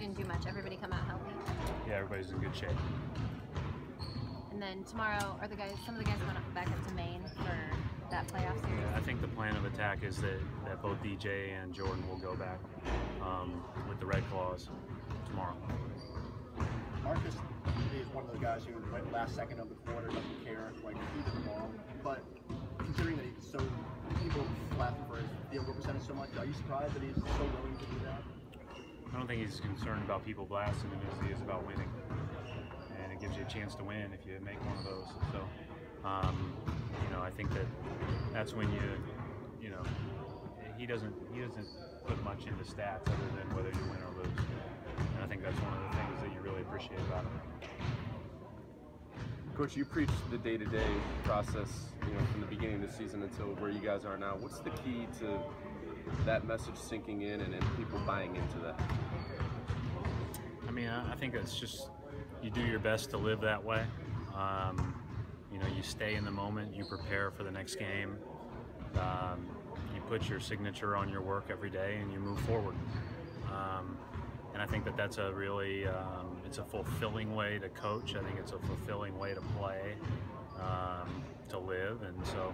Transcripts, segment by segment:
didn't do much. Everybody come out healthy. Yeah, everybody's in good shape. And then tomorrow, are some of the guys going back up to Maine for that playoff series? Yeah, I think the plan of attack is that both DJ and Jordan will go back with the Red Claws tomorrow. Marcus is one of the guys who went last second of the quarter, doesn't care, like either the ball. But considering that he's so, people laughing for his field goal percentage so much, are you surprised that he's so willing to do that? I don't think he's concerned about people blasting him as he is about winning. And it gives you a chance to win if you make one of those. So, you know, I think that's when you know, he doesn't put much into stats other than whether you win or lose. And I think that's one of the things that you really appreciate about him. Coach, you preach the day-to-day process, you know, from the beginning of the season until where you guys are now. What's the key to that message sinking in and people buying into that? I mean, I think it's just you do your best to live that way. You know, you stay in the moment, you prepare for the next game, you put your signature on your work every day, and you move forward. And I think that's a really, it's a fulfilling way to coach. I think it's a fulfilling way to play, to live, and so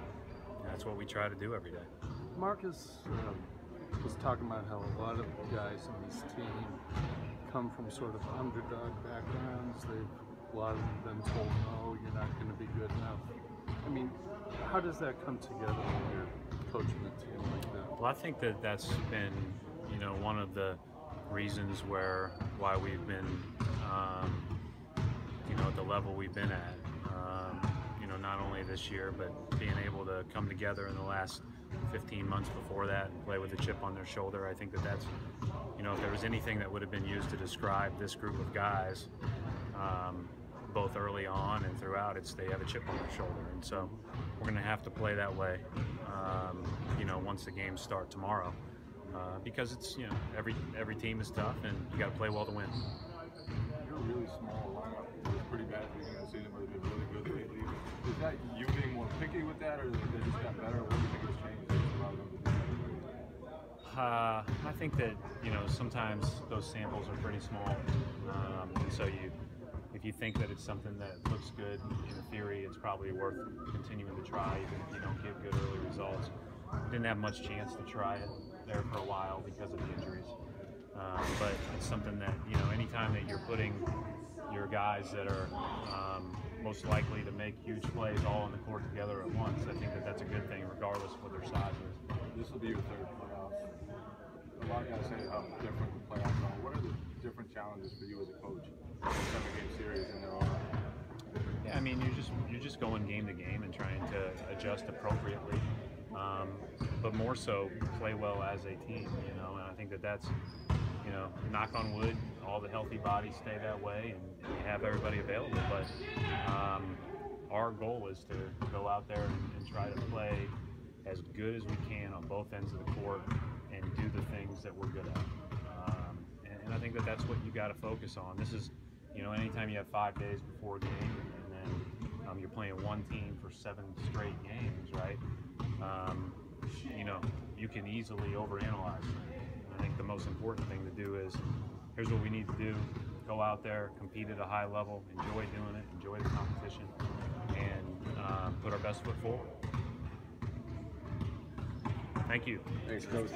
that's what we try to do every day. Marcus was talking about how a lot of guys on this team come from sort of underdog backgrounds. A lot of them been told, no, you're not going to be good enough. I mean, how does that come together when you're coaching a team like that? Well, I think that's been, you know, one of the reasons why we've been, you know, at the level we've been at. You know, not only this year, but being able to come together in the last 15 months before that and play with a chip on their shoulder. I think that's, you know, if there was anything that would have been used to describe this group of guys, both early on and throughout, it's they have a chip on their shoulder. And so we're going to have to play that way, you know, once the games start tomorrow. Because it's, you know, every team is tough and you got to play well to win. You're a really small lineup. It was pretty bad at the beginning of the season, but it's been really good lately. Is that you being more picky with that, or they just got better? What do you think has changed that allowed them to do that? I think that, you know, sometimes those samples are pretty small, and so if you think that it's something that looks good in theory, it's probably worth continuing to try, even if you don't get good early results. Didn't have much chance to try it there for a while because of the injuries, but it's something that, you know, anytime that you're putting your guys that are most likely to make huge plays all on the court together at once, I think that's a good thing regardless of what their size is. This will be your third playoffs. A lot of guys say how different the playoffs are. What are the different challenges for you as a coach in a 7-game series and they're all? Yeah, I mean, you're just going game to game and trying to adjust appropriately, but more so play well as a team, you know. And I think that's, you know, knock on wood, all the healthy bodies stay that way and you have everybody available. But our goal is to go out there and try to play as good as we can on both ends of the court and do the things that we're good at. And I think that's what you got to focus on. This is, you know, anytime you have 5 days before a game and then you're playing one team for 7 straight games, right? You know, you can easily overanalyze. I think the most important thing to do is, here's what we need to do. Go out there, compete at a high level, enjoy doing it, enjoy the competition, and put our best foot forward. Thank you. Thanks, Coach.